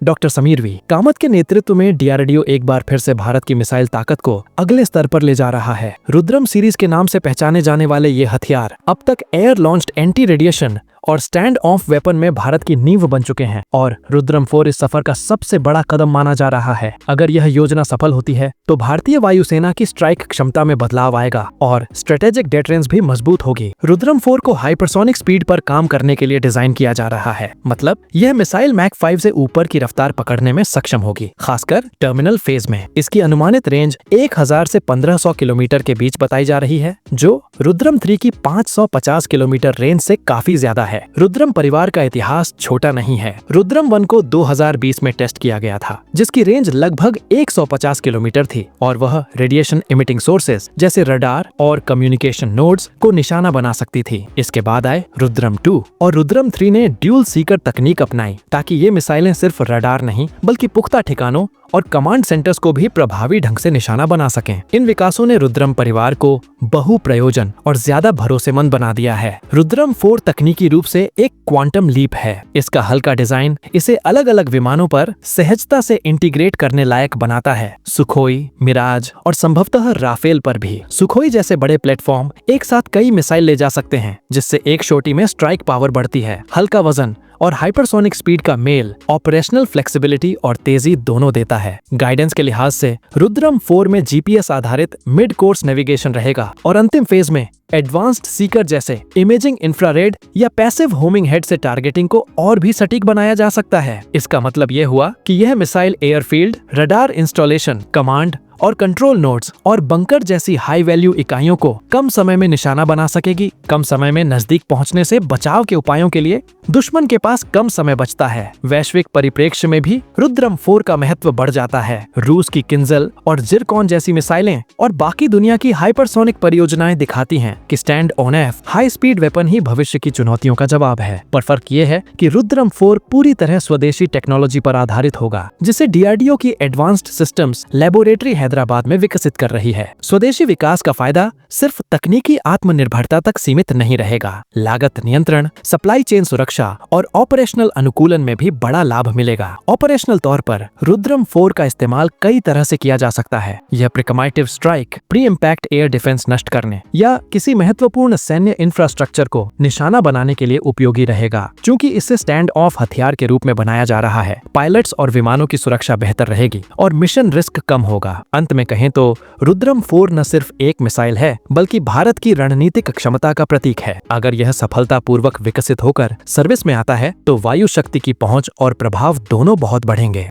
Doctor Sameer we Kamat के नेतृत्व में डीआरडीओ एक बार फिर से भारत की मिसाइल ताकत को अगले स्तर पर ले जा रहा है। रुद्रम सीरीज के नाम से पहचाने जाने वाले ये हथियार अब तक एयर लॉन्च्ड एंटी रेडिएशन और स्टैंड ऑफ वेपन में भारत की नींव बन चुके हैं और रुद्रम 4 इस सफर का सबसे बड़ा कदम माना जा रहा है। अगर यह योजना सफल होती है तो भारतीय वायुसेना की स्ट्राइक क्षमता में बदलाव आएगा और स्ट्रेटेजिक डेटरेंस भी मजबूत होगी। रुद्रम 4 को हाइपरसोनिक स्पीड पर काम करने के लिए डिजाइन किया जा रहा है, मतलब यह मिसाइल मैक 5 से ऊपर की रफ्तार पकड़ने में सक्षम होगी, खासकर टर्मिनल फेज में। इसकी अनुमानित रेंज 1000 से 1500 किलोमीटर के बीच बताई जा रही है, जो रुद्रम 3 की 550 किलोमीटर रेंज से काफी ज्यादा है। रुद्रम परिवार का इतिहास छोटा नहीं है। रुद्रम 1 को 2020 में टेस्ट किया गया था, जिसकी रेंज लगभग 150 किलोमीटर थी और वह रेडिएशन इमिटिंग सोर्सेज जैसे रडार और कम्युनिकेशन नोड्स को निशाना बना सकती थी। इसके बाद आए रुद्रम 2 और रुद्रम 3 ने ड्यूल सीकर तकनीक अपनाई ताकि ये मिसाइलें सिर्फ रडार नहीं बल्कि पुख्ता ठिकानों और कमांड सेंटर्स को भी प्रभावी ढंग से निशाना बना सकें। इन विकासों ने रुद्रम परिवार को बहुप्रयोजन और ज्यादा भरोसेमंद बना दिया है। रुद्रम 4 तकनीकी रूप से एक क्वांटम लीप है। इसका हल्का डिजाइन इसे अलग अलग विमानों पर सहजता से इंटीग्रेट करने लायक बनाता है। सुखोई, मिराज और संभवतः राफेल पर भी। सुखोई जैसे बड़े प्लेटफॉर्म एक साथ कई मिसाइल ले जा सकते हैं, जिससे एक शोटी में स्ट्राइक पावर बढ़ती है। हल्का वजन और हाइपरसोनिक स्पीड का मेल ऑपरेशनल फ्लेक्सिबिलिटी और तेजी दोनों देता है। गाइडेंस के लिहाज से रुद्रम 4 में जीपीएस आधारित मिड कोर्स नेविगेशन रहेगा और अंतिम फेज में एडवांस्ड सीकर जैसे इमेजिंग इंफ्रारेड या पैसिव होमिंग हेड से टारगेटिंग को और भी सटीक बनाया जा सकता है। इसका मतलब यह हुआ कि यह missile airfield, radar installation, command और कंट्रोल नोड्स और बंकर जैसी हाई वैल्यू इकाइयों को कम समय में निशाना बना सकेगी। कम समय में नजदीक पहुंचने से बचाव के उपायों के लिए दुश्मन के पास कम समय बचता है। वैश्विक परिप्रेक्ष्य में भी रुद्रम 4 का महत्व बढ़ जाता है। रूस की किंजल और जिरकॉन जैसी मिसाइलें और बाकी दुनिया की हाइपरसोनिक परियोजनाएं दिखाती हैं कि stand off high speed weapon ही भविष्य की चुनौतियों का जवाब है। पर फर्क ये है कि रुद्रम 4 पूरी तरह स्वदेशी टेक्नोलॉजी पर आधारित होगा, जिसे डीआरडीओ की एडवांस्ड सिस्टम्स लैबोरेटरी हैदराबाद में विकसित कर रही है। स्वदेशी विकास का फायदा सिर्फ तकनीकी आत्मनिर्भरता तक सीमित नहीं रहेगा। लागत नियंत्रण, सप्लाई चेन सुरक्षा और ऑपरेशनल अनुकूलन में भी बड़ा लाभ मिलेगा। ऑपरेशनल तौर पर रुद्रम 4 का इस्तेमाल कई तरह से किया जा सकता है। यह preemptive strike, pre impact air defence नष्ट करने या किसी महत्वपूर्ण सैन्य इंफ्रास्ट्रक्चर को निशाना बनाने के लिए उपयोगी रहेगा। चूंकि इसे स्टैंड ऑफ हथियार के रूप में बनाया जा रहा है, पायलट्स और विमानों की सुरक्षा बेहतर रहेगी और मिशन रिस्क कम होगा। अंत में कहें तो रुद्रम 4 न सिर्फ एक मिसाइल है बल्कि भारत की रणनीतिक क्षमता का प्रतीक है। अगर यह सफलतापूर्वक विकसित होकर सर्विस में आता है तो वायु शक्ति की पहुंच और प्रभाव दोनों बहुत बढ़ेंगे।